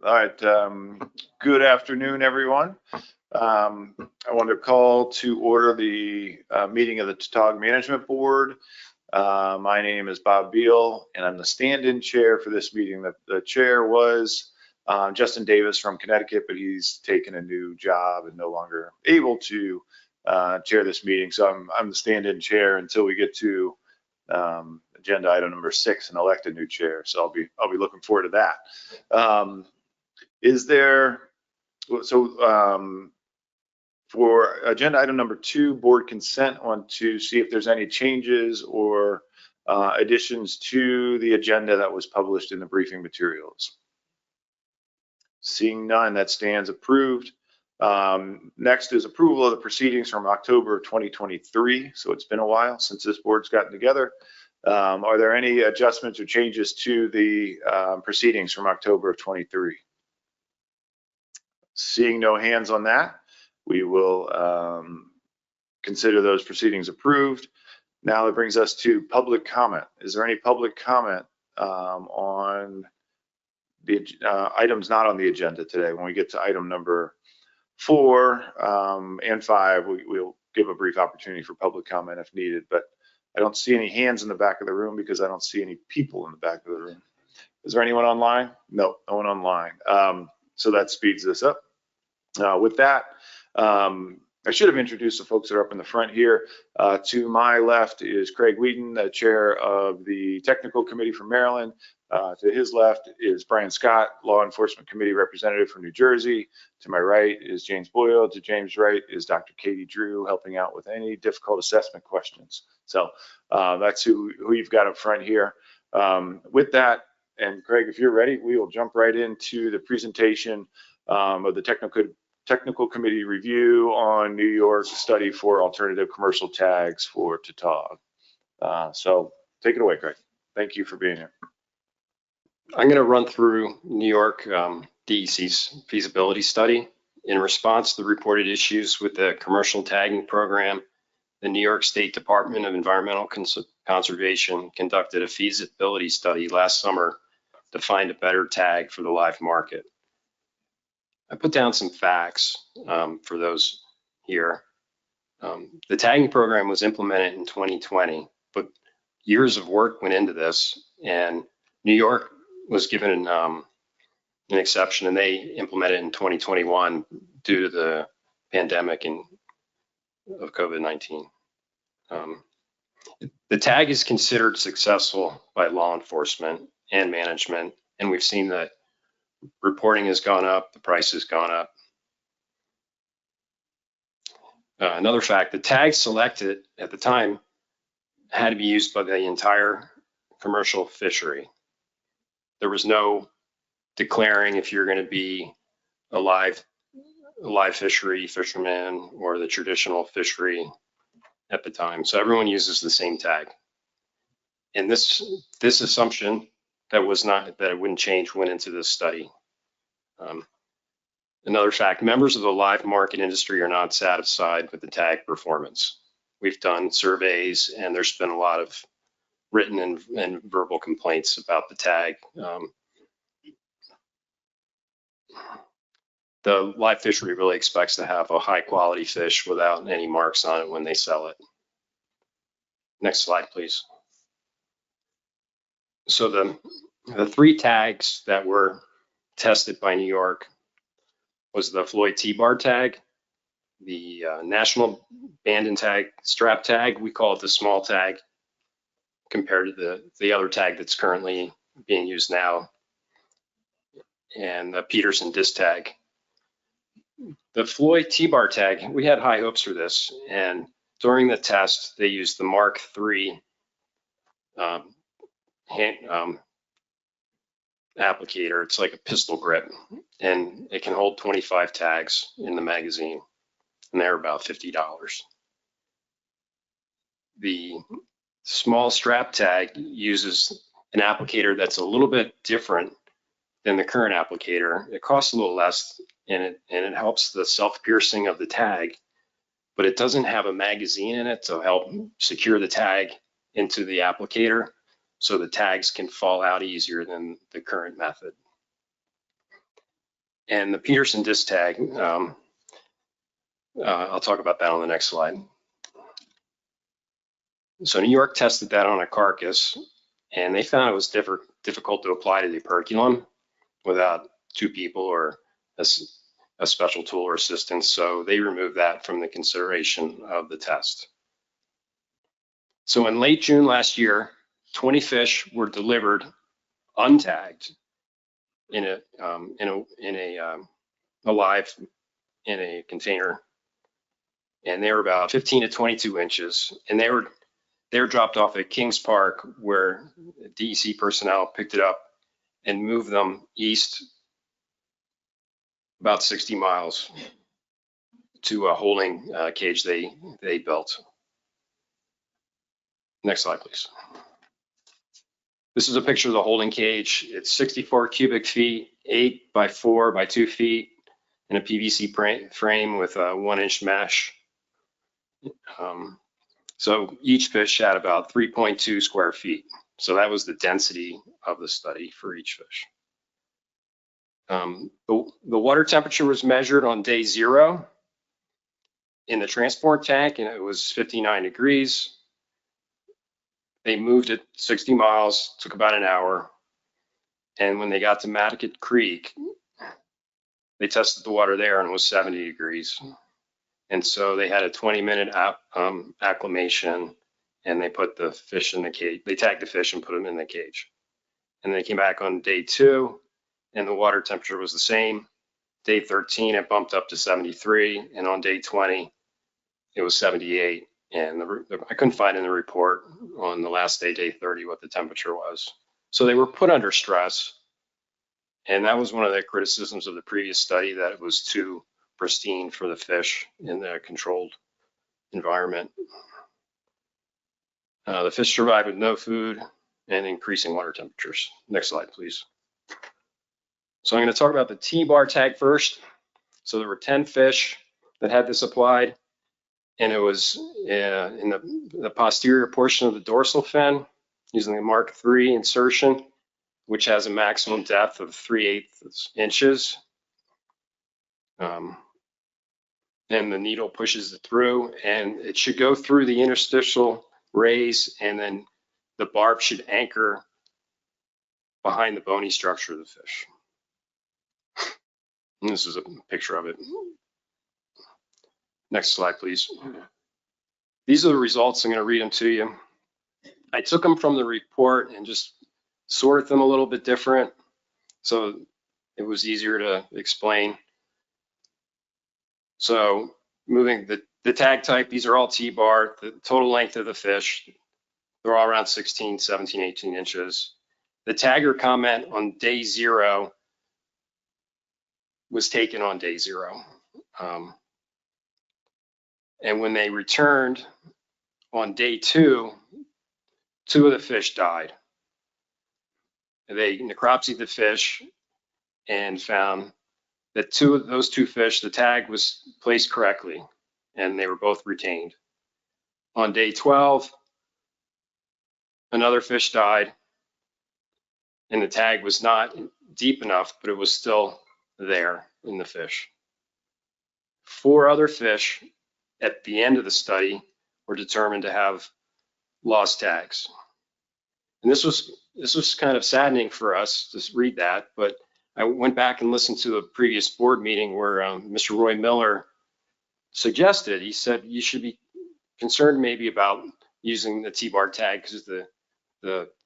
All right. Good afternoon, everyone. I want to call to order the meeting of the Tautog Management Board. My name is Bob Beal, and I'm the stand-in chair for this meeting. The chair was Justin Davis from Connecticut, but he's taken a new job and no longer able to chair this meeting. So I'm the stand-in chair until we get to agenda item number 6 and elect a new chair. So I'll be looking forward to that. Is there, for agenda item number 2, board consent, I want to see if there's any changes or additions to the agenda that was published in the briefing materials. Seeing none, that stands approved. Next is approval of the proceedings from October of 2023. So it's been a while since this board's gotten together. Are there any adjustments or changes to the proceedings from October of 23? Seeing no hands on that, we will consider those proceedings approved. Now it brings us to public comment. Is there any public comment on the items not on the agenda today? When we get to item number 4 and 5, we'll give a brief opportunity for public comment if needed, but I don't see any hands in the back of the room because I don't see any people in the back of the room. Is there anyone online? No, no one online. So that speeds this up. With that, I should have introduced the folks that are up in the front here. To my left is Craig Wheaton, the chair of the Technical Committee from Maryland. To his left is Brian Scott, Law Enforcement Committee representative from New Jersey. To my right is James Boyle. To James' right is Dr. Katie Drew, helping out with any difficult assessment questions. So that's who you've got up front here. With that, and Craig, if you're ready, we will jump right into the presentation of the Technical Committee review on New York study for alternative commercial tags for Tautog. So take it away, Craig. Thank you for being here. I'm going to run through New York DEC's feasibility study. In response to the reported issues with the commercial tagging program, the New York State Department of Environmental Conservation conducted a feasibility study last summer to find a better tag for the live market. I put down some facts for those here. The tagging program was implemented in 2020, but years of work went into this, and New York was given an exception, and they implemented it in 2021 due to the pandemic of COVID-19. The tag is considered successful by law enforcement and management, and we've seen that reporting has gone up, the price has gone up. Another fact, the tag selected at the time had to be used by the entire commercial fishery. There was no declaring if you're going to be a live fishery fisherman or the traditional fishery at the time. So everyone uses the same tag. And this assumption that it wouldn't change went into this study. Another fact, members of the live market industry are not satisfied with the tag performance. We've done surveys, and there's been a lot of written and verbal complaints about the tag. The live fishery really expects to have a high quality fish without any marks on it when they sell it. Next slide, please. So the 3 tags that were tested by New York was the Floyd T-bar tag, the National Band and Tag Strap tag, we call it the small tag, compared to the other tag that's currently being used now, and the Peterson disc tag. The Floyd T-bar tag, we had high hopes for this, and during the test, they used the Mark III applicator. It's like a pistol grip, and it can hold 25 tags in the magazine, and they're about $50. The small strap tag uses an applicator that's a little bit different than the current applicator. It costs a little less, and it helps the self-piercing of the tag, but it doesn't have a magazine in it to help secure the tag into the applicator, so the tags can fall out easier than the current method. And the Peterson disc tag, I'll talk about that on the next slide. So New York tested that on a carcass, and they found it was difficult to apply to the operculum without two people or a special tool or assistance. So they removed that from the consideration of the test. So in late June last year, 20 fish were delivered untagged alive in a container, and they were about 15 to 22 inches, and they were dropped off at Kings Park, where DEC personnel picked it up and moved them east about 60 miles to a holding cage they built. Next slide, please. This is a picture of the holding cage. It's 64 cubic feet, 8 by 4 by 2 feet, in a PVC frame with a 1-inch mesh. So each fish had about 3.2 square feet. So that was the density of the study for each fish. The water temperature was measured on day 0 in the transport tank, and it was 59 degrees. They moved it 60 miles, took about an hour. And when they got to Matticat Creek, they tested the water there and it was 70 degrees. And so they had a 20-minute acclimation, and they put the fish in the cage. They tagged the fish and put them in the cage. And they came back on day 2, and the water temperature was the same. Day 13, it bumped up to 73, and on day 20, it was 78. And I couldn't find in the report on the last day, day 30, what the temperature was. So they were put under stress. And that was one of the criticisms of the previous study, that it was too pristine for the fish in the controlled environment. The fish survived with no food and increasing water temperatures. Next slide, please. So I'm going to talk about the T-bar tag first. So there were 10 fish that had this applied, and it was in the posterior portion of the dorsal fin using the Mark III insertion, which has a maximum depth of 3/8 inches. And the needle pushes it through, and it should go through the interstitial rays, and then the barb should anchor behind the bony structure of the fish. And this is a picture of it. Next slide, please. These are the results. I'm going to read them to you. I took them from the report and just sorted them a little bit different, so it was easier to explain. So moving the tag type, these are all T-bar. The total length of the fish, they're all around 16, 17, 18 inches. The tagger comment on day 0 was taken on day 0. And when they returned on day 2, 2 of the fish died. They necropsied the fish and found that those two fish, the tag was placed correctly, and they were both retained. On day 12, another fish died, and the tag was not deep enough, but it was still there in the fish. 4 other fish at the end of the study were determined to have lost tags. And this was kind of saddening for us to read that, but I went back and listened to a previous board meeting where Mr. Roy Miller suggested, he said, you should be concerned maybe about using the T-bar tag because the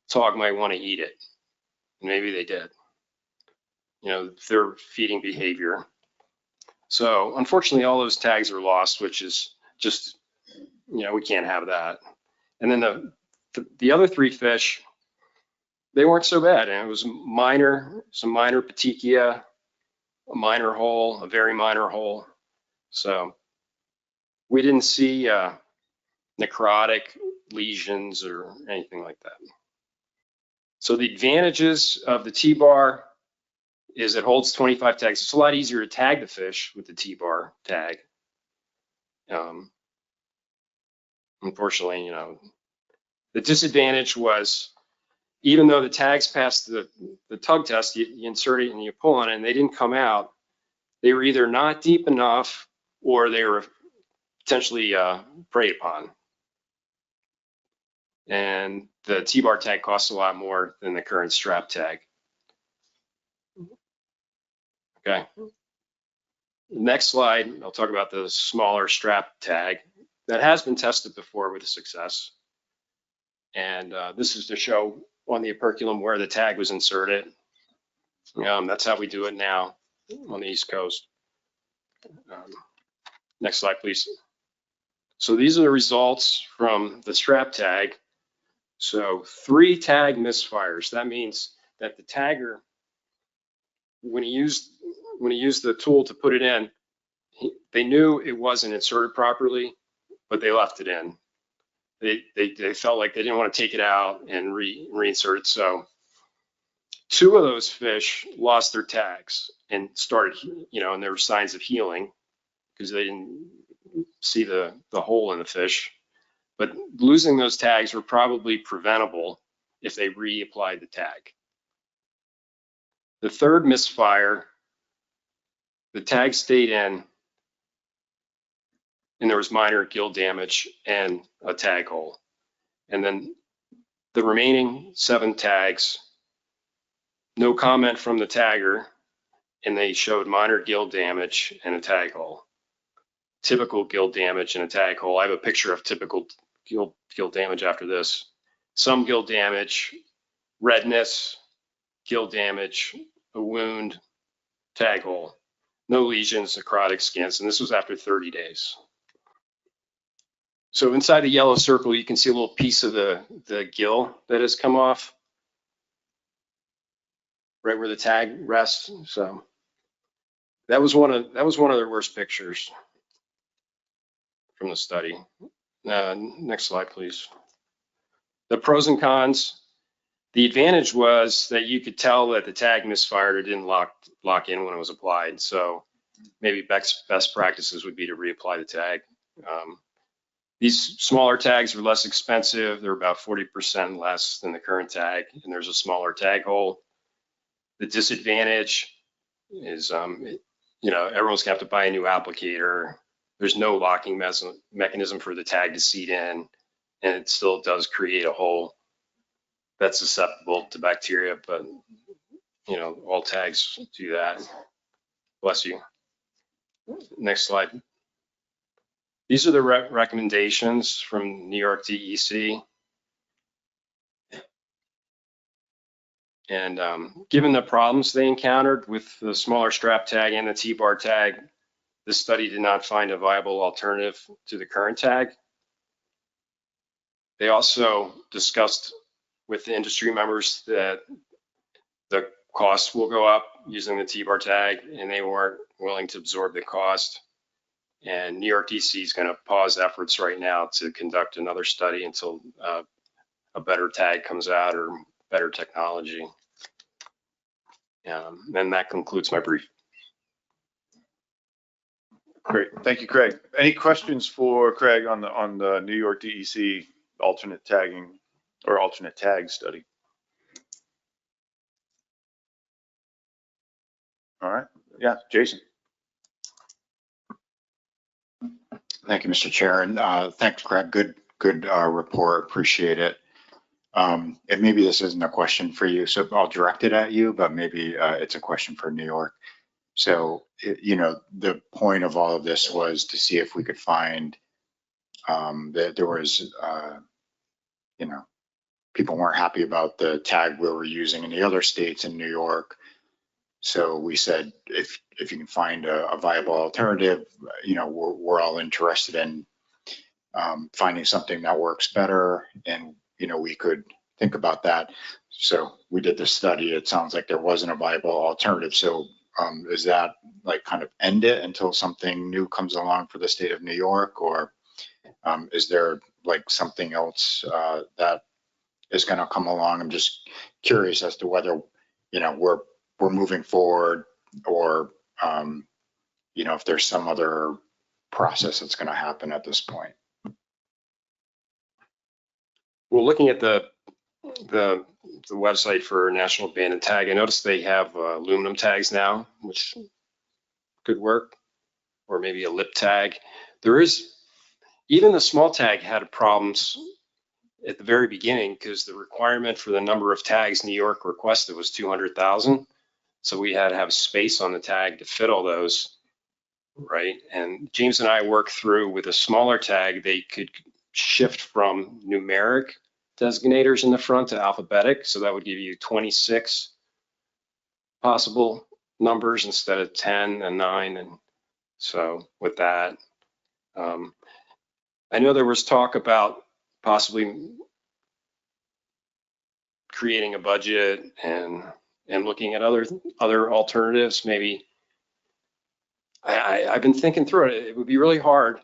Tautog might want to eat it. And maybe they did, their feeding behavior. So unfortunately, all those tags are lost, which is just, we can't have that. And then the other 3 fish, they weren't so bad, and it was some minor petechia, a minor hole, a very minor hole. So we didn't see necrotic lesions or anything like that. So the advantages of the T-bar is it holds 25 tags. It's a lot easier to tag the fish with the T-bar tag. Unfortunately, the disadvantage was, even though the tags passed the tug test, you insert it and you pull on it, and they didn't come out. They were either not deep enough or they were potentially preyed upon. And the T-bar tag costs a lot more than the current strap tag. Okay. Next slide, I'll talk about the smaller strap tag that has been tested before with success. And this is to show on the operculum where the tag was inserted. That's how we do it now on the East Coast. Next slide, please. So these are the results from the strap tag. So 3 tag misfires. That means that the tagger, when he used the tool to put it in, they knew it wasn't inserted properly, but they left it in. They felt like they didn't want to take it out and reinsert it. So 2 of those fish lost their tags and started, and there were signs of healing because they didn't see the hole in the fish. But losing those tags were probably preventable if they reapplied the tag. The 3rd misfire, the tag stayed in, and there was minor gill damage and a tag hole. And then the remaining 7 tags, no comment from the tagger, and they showed minor gill damage and a tag hole. Typical gill damage and a tag hole. I have a picture of typical gill damage after this. Some gill damage, redness, gill damage, a wound, tag hole. No lesions, necrotic scans, and this was after 30 days. So inside the yellow circle, you can see a little piece of the gill that has come off, right where the tag rests. So that was one of their worst pictures from the study. Next slide, please. The pros and cons. The advantage was that you could tell that the tag misfired or didn't lock in when it was applied. So maybe best practices would be to reapply the tag. These smaller tags are less expensive. They're about 40% less than the current tag, and there's a smaller tag hole. The disadvantage is, everyone's gonna have to buy a new applicator. There's no locking mechanism for the tag to seat in, and it still does create a hole that's susceptible to bacteria, but all tags do that. Bless you. Next slide. These are the recommendations from New York DEC. And given the problems they encountered with the smaller strap tag and the T-bar tag, this study did not find a viable alternative to the current tag. They also discussed with the industry members that the cost will go up using the T-bar tag, and they weren't willing to absorb the cost. And New York DC is going to pause efforts right now to conduct another study until a better tag comes out or better technology. And that concludes my brief. Great, thank you, Craig. Any questions for Craig on the New York DEC alternate tagging or alternate tag study? All right, yeah, Jason. Thank you, Mr. Chair, and thanks, Craig. Good report. Appreciate it. And maybe this isn't a question for you, so I'll direct it at you, but maybe it's a question for New York. So, the point of all of this was to see if we could find that there was, people weren't happy about the tag we were using in the other states in New York. So we said, if you can find a viable alternative, we're all interested in finding something that works better, and we could think about that. So we did this study. It sounds like there wasn't a viable alternative. So is that like kind of end it until something new comes along for the state of New York, or is there like something else that is going to come along? I'm just curious as to whether we're moving forward, or if there's some other process that's going to happen at this point. Well, looking at the website for National Abandoned Tag, I noticed they have aluminum tags now, which could work, or maybe a lip tag. There is, even the small tag had problems at the very beginning because the requirement for the number of tags New York requested was 200,000. So we had to have space on the tag to fit all those, right? And James and I worked through with a smaller tag, they could shift from numeric designators in the front to alphabetic. So that would give you 26 possible numbers instead of 10 and 9. And so with that, I know there was talk about possibly creating a budget and looking at other alternatives. Maybe I've been thinking through it. It would be really hard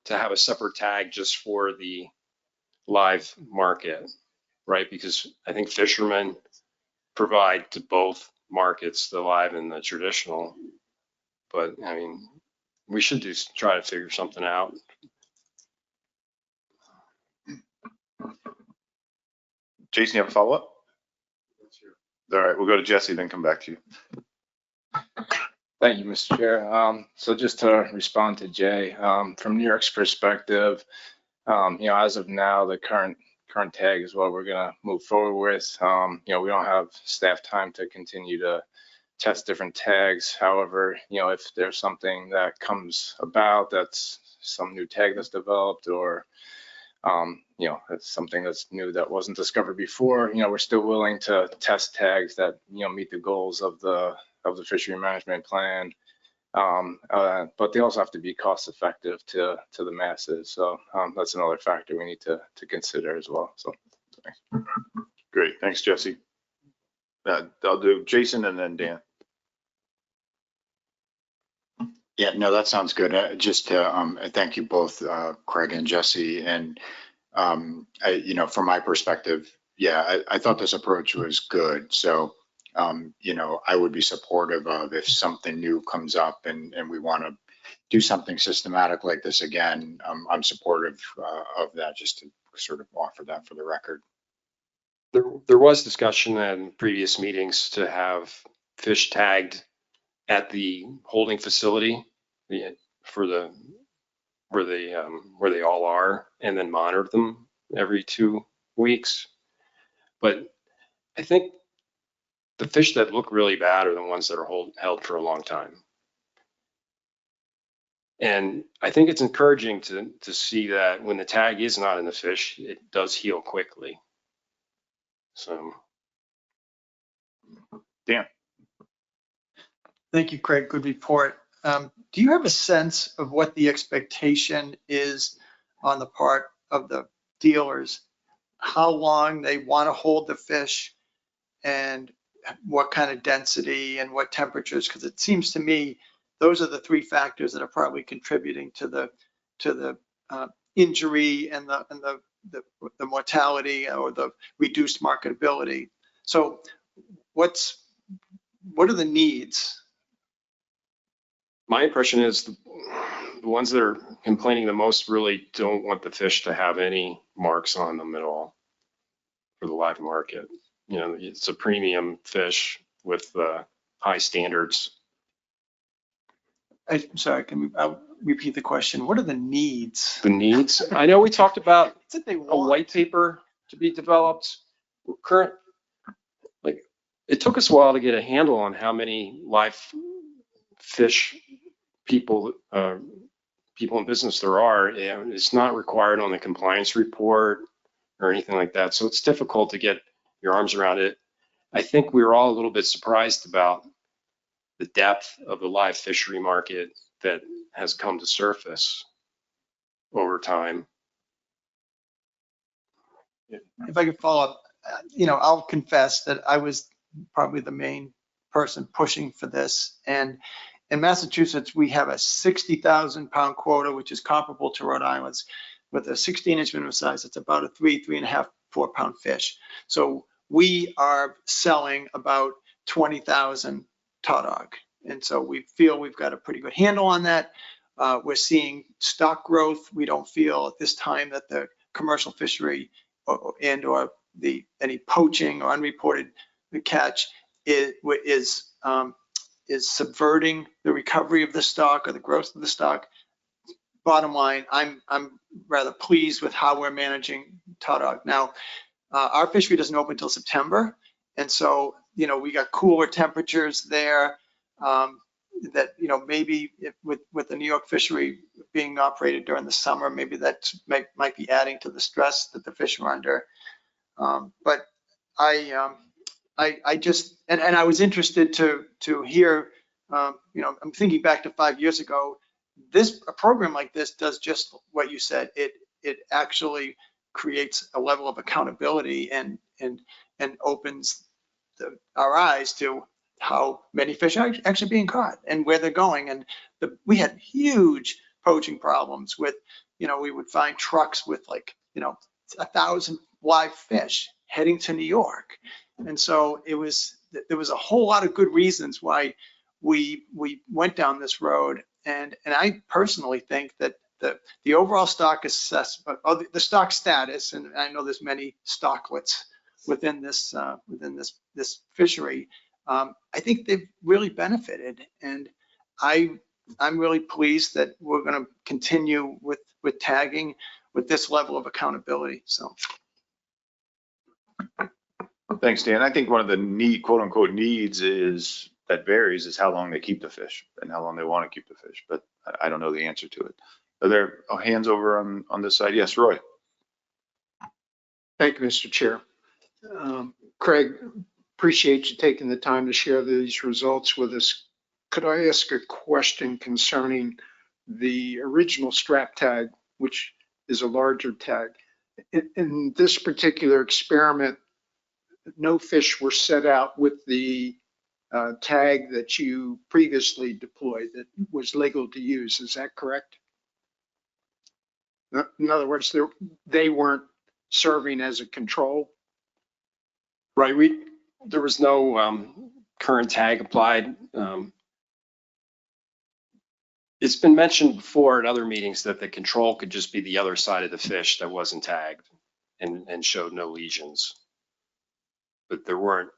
to have a separate tag just for the live market, right? Because I think fishermen provide to both markets, the live and the traditional. But I mean, we should try to figure something out. Jason, you have a follow-up? All right, we'll go to Jesse, then come back to you. Thank you, Mr. Chair. So just to respond to Jay, from New York's perspective, as of now, the current tag is what we're gonna move forward with. We don't have staff time to continue to test different tags. However, if there's something that comes about, that's some new tag that's developed, or it's something that's new that wasn't discovered before, we're still willing to test tags that, meet the goals of the fishery management plan. But they also have to be cost effective to the masses. So that's another factor we need to consider as well. So thanks. Great, thanks, Jesse. I'll do Jason and then Dan. Yeah, no, that sounds good. Just to thank you both, Craig and Jesse. And, from my perspective, yeah, I thought this approach was good. So, I would be supportive of if something new comes up and we want to do something systematic like this again. I'm supportive of that, just to sort of offer that for the record. There was discussion in previous meetings to have fish tagged at the holding facility for where they all are, and then monitor them every 2 weeks. But I think the fish that look really bad are the ones that are held for a long time. And I think it's encouraging to see that when the tag is not in the fish, it does heal quickly. So, Dan. Thank you, Craig. Good report. Do you have a sense of what the expectation is on the part of the dealers? How long they want to hold the fish, and what kind of density and what temperatures? Because it seems to me those are the three factors that are probably contributing to the injury and the mortality or the reduced marketability. So what are the needs? my impression is the ones that are complaining the most really don't want the fish to have any marks on them at all for the live market. It's a premium fish with high standards. I'm sorry, I'll repeat the question. What are the needs? The needs? I know we talked about It's they a want. white paper to be developed. It took us a while to get a handle on how many live fish people in business there are. And it's not required on the compliance report or anything like that. So it's difficult to get your arms around it. I think we were all a little bit surprised about the depth of the live fishery market that has come to surface over time. If I could follow up, I'll confess that I was probably the main person pushing for this. And in Massachusetts, we have a 60,000 pound quota, which is comparable to Rhode Island's, with a 16-inch minimum size. It's about a 3.5, 4 pound fish. So we are selling about 20,000 tautog. And so we feel we've got a pretty good handle on that. We're seeing stock growth. We don't feel at this time that the commercial fishery or any poaching or unreported catch is is subverting the recovery of the stock or the growth of the stock. Bottom line, I'm rather pleased with how we're managing Tautog. Now, our fishery doesn't open until September, and so we got cooler temperatures there. That maybe with the New York fishery being operated during the summer, maybe that might be adding to the stress that the fish are under. But I just and I was interested to hear. I'm thinking back to 5 years ago. A program like this does just what you said. It actually creates a level of accountability and opens our eyes to how many fish are actually being caught and where they're going. And we had huge poaching problems with, we would find trucks with 1,000 live fish heading to New York. And so there was a whole lot of good reasons why we went down this road. And I personally think that the overall stock assessment, the stock status, and I know there's many stocklets within this fishery. I think they've really benefited, and I'm really pleased that we're going to continue with tagging with this level of accountability. So. Thanks, Dan. I think one of the quote unquote needs that varies is how long they keep the fish and how long they want to keep the fish, but I don't know the answer to it. Are there hands over on this side? Yes, Roy. Thank you, Mr. Chair. Craig, appreciate you taking the time to share these results with us. Could I ask a question concerning the original strap tag, which is a larger tag? In this particular experiment, no fish were set out with the tag that you previously deployed that was legal to use. Is that correct? In other words, they weren't serving as a control? Right. There was no current tag applied. It's been mentioned before at other meetings that the control could just be the other side of the fish that wasn't tagged and showed no lesions. But there weren't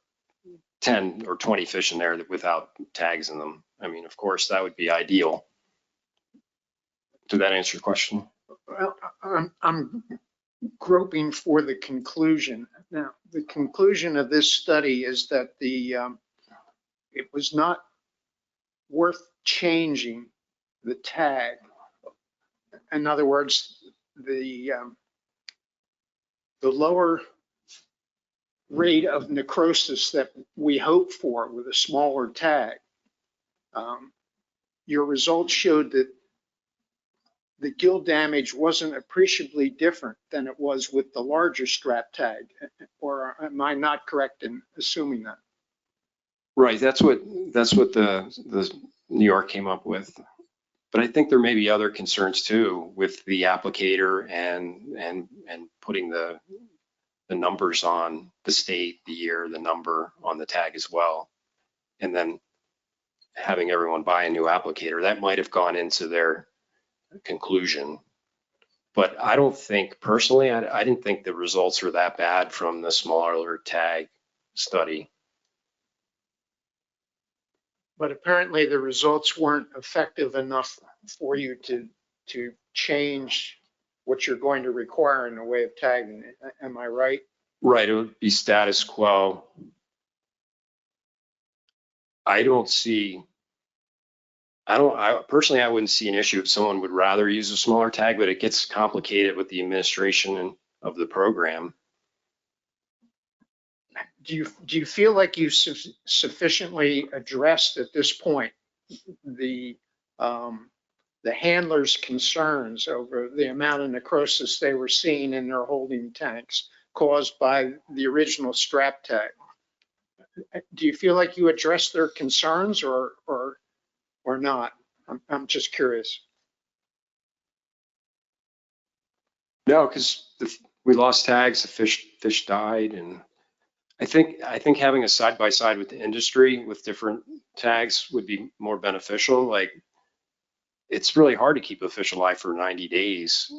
10 or 20 fish in there without tags in them. I mean, of course, that would be ideal. Did that answer your question? Well, I'm groping for the conclusion. Now, the conclusion of this study is that it was not worth changing the tag. In other words, the lower rate of necrosis that we hope for with a smaller tag. Your results showed that the gill damage wasn't appreciably different than it was with the larger strap tag, or am I not correct in assuming that? Right, that's what the New York came up with. But I think there may be other concerns too with the applicator and putting the numbers on the state, the year, the number on the tag as well, and then having everyone buy a new applicator. That might have gone into their conclusion. But I don't think, personally, I didn't think the results were that bad from the smaller tag study. But apparently the results weren't effective enough for you to change what you're going to require in the way of tagging. Am I right? Right, it would be status quo. I personally, I wouldn't see an issue if someone would rather use a smaller tag, but it gets complicated with the administration of the program. Do you feel like you've sufficiently addressed at this point the handlers' concerns over the amount of necrosis they were seeing in their holding tanks caused by the original strap tag? Do you feel like you addressed their concerns or not? I'm just curious. No, because we lost tags, the fish died, and I think having a side by side with the industry with different tags would be more beneficial. Like, it's really hard to keep a fish alive for 90 days,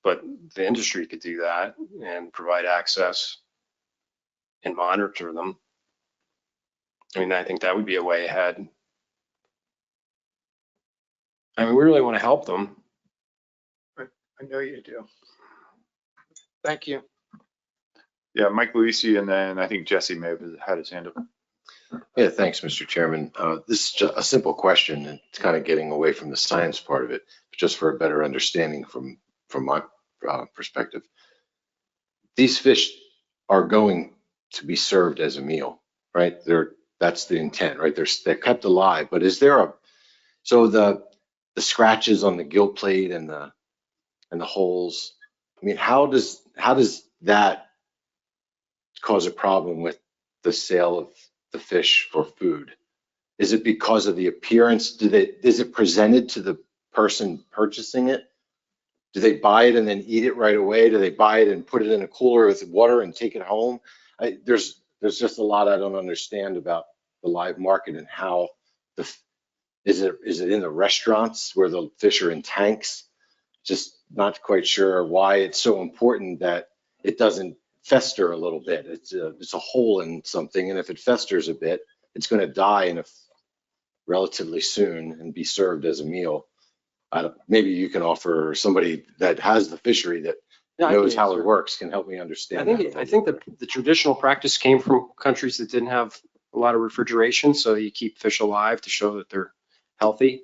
but the industry could do that and provide access and monitor them. I mean, I think that would be a way ahead. I mean, we really want to help them. I know you do. Thank you. Yeah, Mike Luisi, and then I think Jesse may have had his hand up. Yeah, thanks, Mr. Chairman. This is just a simple question, and it's kind of getting away from the science part of it, but just for a better understanding from my perspective. These fish are going to be served as a meal, right? That's the intent, right? They're kept alive, but is there so the scratches on the gill plate and the holes, I mean, how does that cause a problem with the sale of the fish for food? Is it because of the appearance? Is it presented to the person purchasing it? Do they buy it and then eat it right away? Do they buy it and put it in a cooler with water and take it home? There's just a lot I don't understand about the live market and how is it in the restaurants where the fish are in tanks? Just not quite sure why it's so important that it doesn't fester a little bit. It's a hole in something, and if it festers a bit, it's going to die in relatively soon and be served as a meal. Maybe you can offer somebody that has the fishery that knows how it works can help me understand. I think that the traditional practice came from countries that didn't have a lot of refrigeration, so you keep fish alive to show that they're healthy,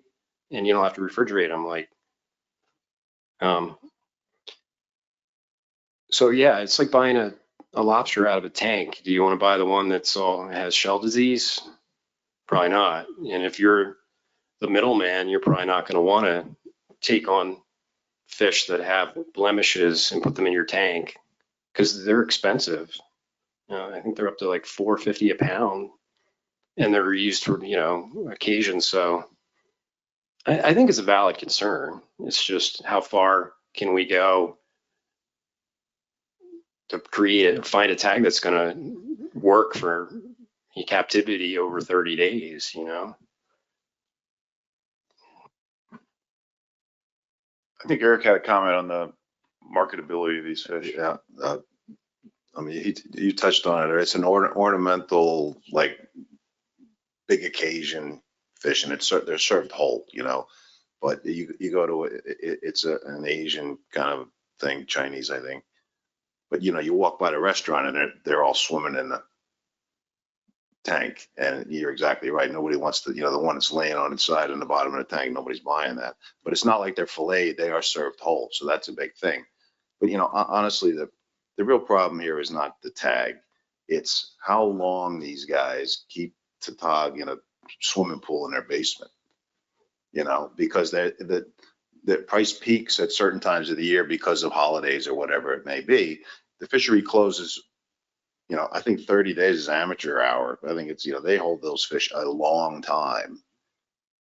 and you don't have to refrigerate them. Like, so yeah, it's like buying a lobster out of a tank. Do you want to buy the one has shell disease? Probably not. And if you're the middleman, you're probably not going to want to take on fish that have blemishes and put them in your tank because they're expensive. I think they're up to like $4.50 a pound, and they're used for occasions. So I think it's a valid concern. It's just how far can we go to find a tag that's going to work for captivity over 30 days, I think Eric had a comment on the marketability of these fish. Yeah, I mean, you touched on it. It's an ornamental, like big occasion fish, and they're served whole, But you go to it's an Asian kind of thing, Chinese, I think. But you walk by the restaurant and they're all swimming in the tank, and you're exactly right. Nobody wants to, the one that's laying on its side in the bottom of the tank. Nobody's buying that. But it's not like they're filleted; they are served whole, so that's a big thing. But honestly, the real problem here is not the tag; it's how long these guys keep Tautog in a swimming pool in their basement. Because the price peaks at certain times of the year because of holidays or whatever it may be. The fishery closes. I think 30 days is amateur hour. I think it's, they hold those fish a long time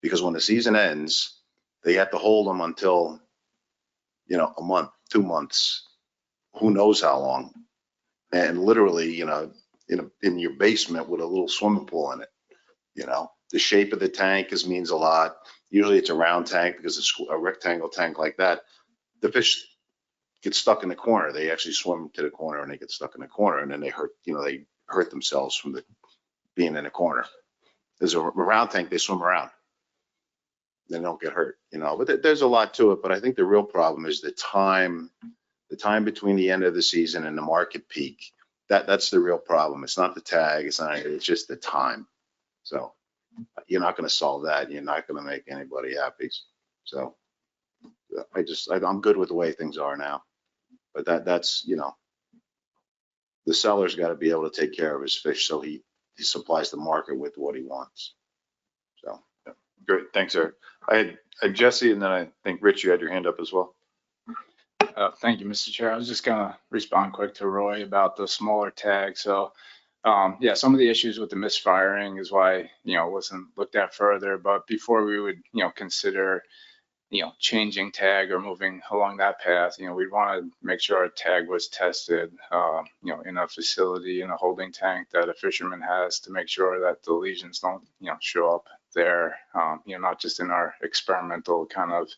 because when the season ends, they have to hold them until, a month, 2 months, who knows how long. And literally, in your basement with a little swimming pool in it, the shape of the tank means a lot. Usually it's a round tank because it's a rectangle tank like that. The fish get stuck in the corner. They actually swim to the corner and they get stuck in the corner, and then they hurt themselves from being in a corner. There's a round tank, they swim around. They don't get hurt, but there's a lot to it. But I think the real problem is the time between the end of the season and the market peak. That's the real problem. It's not the tag. It's just the time. So you're not going to solve that. You're not going to make anybody happy. So I'm good with the way things are now. But that's the seller's got to be able to take care of his fish, so he supplies the market with what he wants. So yeah. Great, thanks, Eric. I had Jesse, and then I think Rich, you had your hand up as well. Thank you, Mr. Chair. I was just gonna respond quick to Roy about the smaller tag. So yeah, some of the issues with the misfiring is why it wasn't looked at further. But before we would consider changing tag or moving along that path, we'd want to make sure our tag was tested, in a facility, in a holding tank that a fisherman has, to make sure that the lesions don't, show up there, not just in our experimental kind of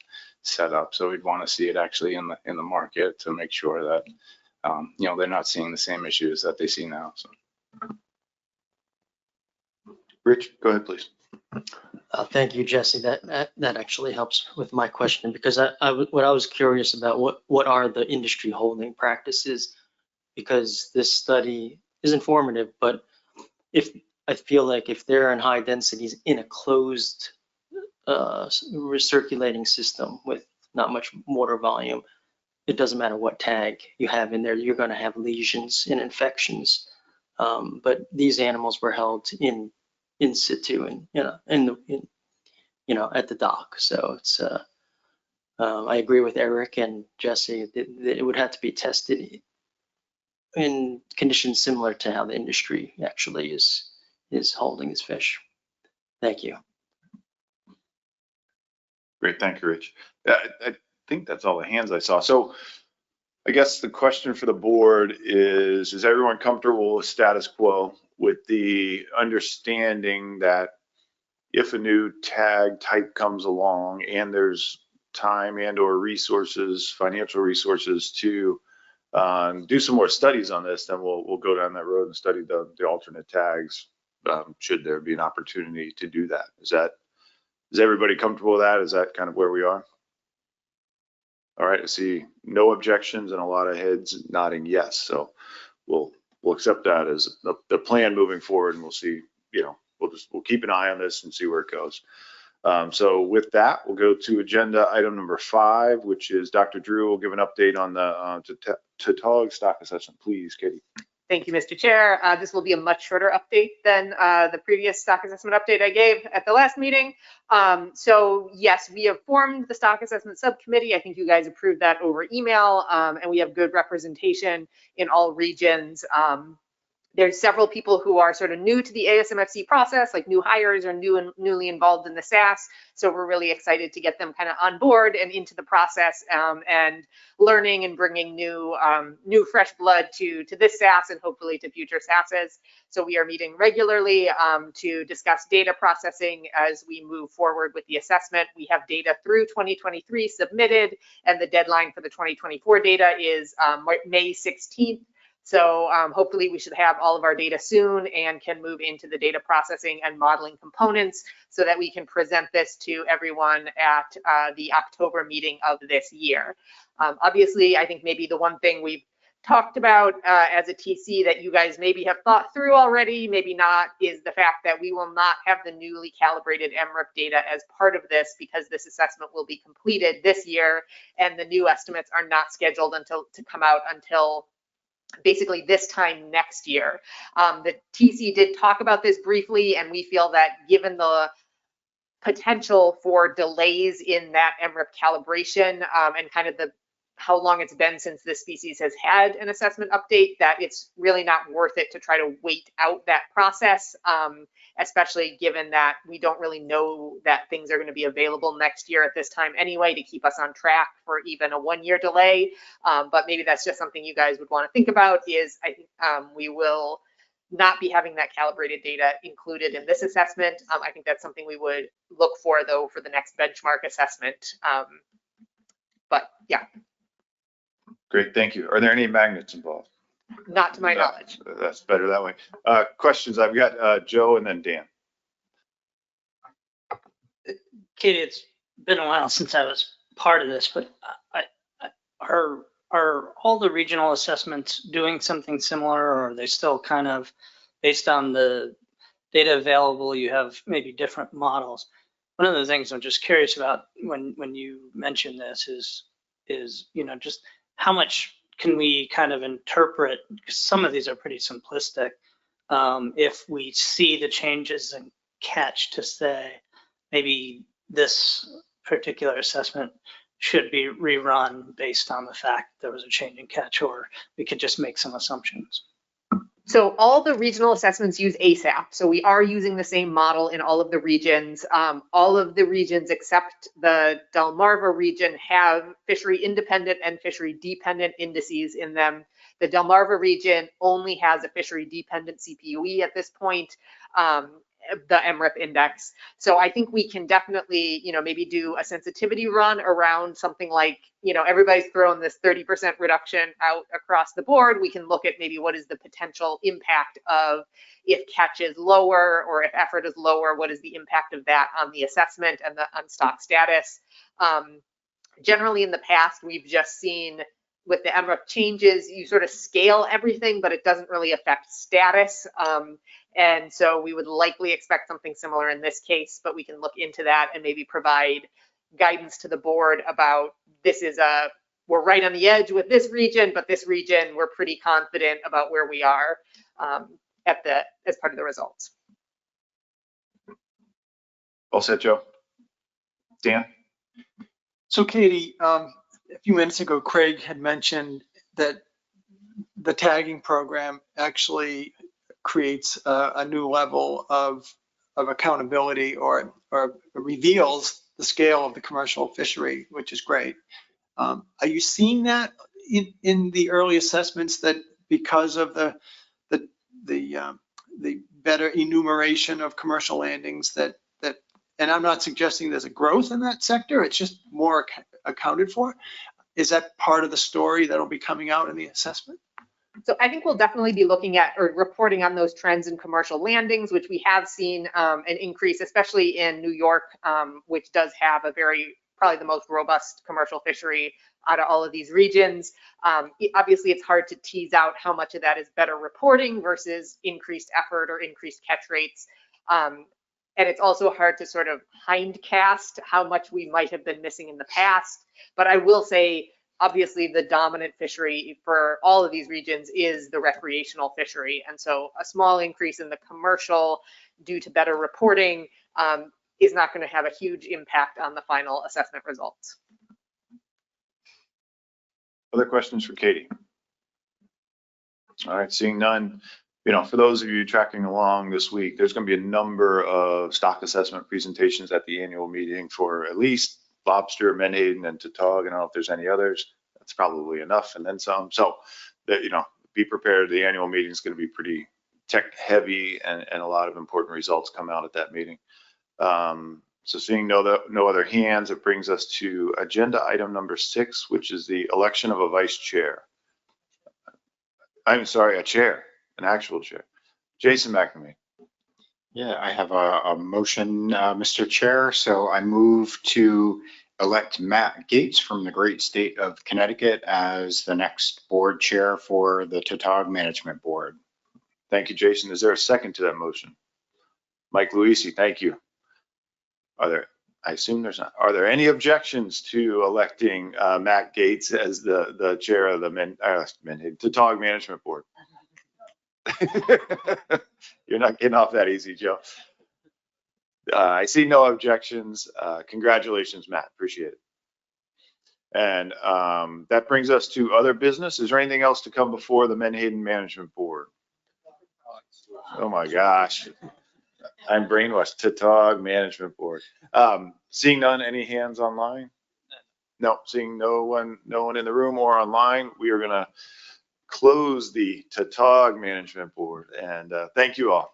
setup. So we'd want to see it actually in the market to make sure that, they're not seeing the same issues that they see now. So. Rich, go ahead, please. Thank you, Jesse. That actually helps with my question, because what I was curious about, what are the industry holding practices? Because this study is informative, but if I feel like if they're in high densities in a closed recirculating system with not much water volume, it doesn't matter what tag you have in there, you're going to have lesions and infections. But these animals were held in situ and at the dock. So it's I agree with Eric and Jesse that it would have to be tested in conditions similar to how the industry actually is holding its fish. Thank you. Great, thank you, Rich. I think that's all the hands I saw. So I guess the question for the board is everyone comfortable with status quo, with the understanding that if a new tag type comes along and there's time and or resources, financial resources to do some more studies on this, then we'll go down that road and study the alternate tags, should there be an opportunity to do that. Is everybody comfortable with that? Is that kind of where we are? All right, I see no objections and a lot of heads nodding yes. So we'll accept that as the plan moving forward, and we'll see, we'll keep an eye on this and see where it goes. So with that, we'll go to agenda item number 5, which is Dr. Drew will give an update on the Tautog stock assessment. Please, Katie. Thank you, Mr. Chair. This will be a much shorter update than the previous stock assessment update I gave at the last meeting. So yes, we have formed the stock assessment subcommittee. I think you guys approved that over email, and we have good representation in all regions. There's several people who are sort of new to the ASMFC process, like new hires or newly involved in the SAS. So we're really excited to get them kind of on board and into the process, and learning and bringing new fresh blood to this SAS and hopefully to future SASs. So we are meeting regularly to discuss data processing as we move forward with the assessment. We have data through 2023 submitted, and the deadline for the 2024 data is May 16th. So hopefully we should have all of our data soon and can move into the data processing and modeling components so that we can present this to everyone at the October meeting of this year. Obviously, I think maybe the one thing we've talked about as a TC that you guys maybe have thought through already, maybe not, is the fact that we will not have the newly calibrated MRIP data as part of this, because this assessment will be completed this year and the new estimates are not scheduled to come out until basically this time next year. The TC did talk about this briefly, and we feel that given the potential for delays in that MRIP calibration and kind of how long it's been since this species has had an assessment update, that it's really not worth it to try to wait out that process, especially given that we don't really know that things are going to be available next year at this time anyway to keep us on track for even a 1-year delay. But maybe that's just something you guys would want to think about, is I think we will not be having that calibrated data included in this assessment. I think that's something we would look for, though, for the next benchmark assessment. But yeah. Great, thank you. Are there any magnets involved? Not to my knowledge. That's better that way. Questions? I've got Joe and then Dan. Katie, it's been a while since I was part of this, but are all the regional assessments doing something similar, or are they still kind of based on the data available? You have maybe different models. One of the things I'm just curious about when you mention this is just how much can we kind of interpret, because some of these are pretty simplistic, if we see the changes and catch to say maybe this particular assessment should be rerun based on the fact there was a change in catch, or we could just make some assumptions. So all the regional assessments use ASAP. So we are using the same model in all of the regions. All of the regions except the Delmarva region have fishery independent and fishery dependent indices in them. The Delmarva region only has a fishery dependent CPUE at this point. the MRIP index. So I think we can definitely, maybe do a sensitivity run around something like, everybody's throwing this 30% reduction out across the board. We can look at maybe what is the potential impact of if catch is lower or if effort is lower, what is the impact of that on the assessment and the on-stock status. Generally in the past, we've just seen with the MRIP changes, you sort of scale everything, but it doesn't really affect status. And so we would likely expect something similar in this case, but we can look into that and maybe provide guidance to the board about we're right on the edge with this region, but this region, we're pretty confident about where we are as part of the results. All set, Joe. Dan? So Katie, a few minutes ago, Craig had mentioned that the tagging program actually creates a new level of accountability or reveals the scale of the commercial fishery, which is great. Are you seeing that in the early assessments, that because of the better enumeration of commercial landings that and I'm not suggesting there's a growth in that sector, it's just more accounted for. Is that part of the story that'll be coming out in the assessment? So I think we'll definitely be looking at or reporting on those trends in commercial landings, which we have seen an increase, especially in New York, which does have probably the most robust commercial fishery out of all of these regions. Obviously, it's hard to tease out how much of that is better reporting versus increased effort or increased catch rates. And it's also hard to sort of hindcast how much we might have been missing in the past. But I will say, obviously, the dominant fishery for all of these regions is the recreational fishery. And so a small increase in the commercial due to better reporting is not going to have a huge impact on the final assessment results. Other questions for Katie? All right, seeing none. For those of you tracking along this week, there's going to be a number of stock assessment presentations at the annual meeting for at least lobster, menhaden, and tautog. I don't know if there's any others. That's probably enough, and then some. So, be prepared. The annual meeting is going to be pretty tech heavy, and a lot of important results come out at that meeting. So seeing no other hands, it brings us to agenda item number 6, which is the election of a vice chair. I'm sorry, a chair. An actual chair. Jason McNamee. Yeah, I have a motion, Mr. Chair. So I move to elect Matt Gates from the great state of Connecticut as the next board chair for the Tautog Management Board. Thank you, Jason. Is there a second to that motion? Mike Luisi, thank you. I assume there's not. Are there any objections to electing Matt Gates as the chair of the Tautog Management Board? You're not getting off that easy, Joe. I see no objections. Congratulations, Matt. Appreciate it. And that brings us to other business. Is there anything else to come before the Menhaden Management Board? Oh my gosh. I'm brainwashed. Tautog Management Board. Seeing none, any hands online? No, seeing no one in the room or online, we are going to close the Tautog Management Board. And thank you all.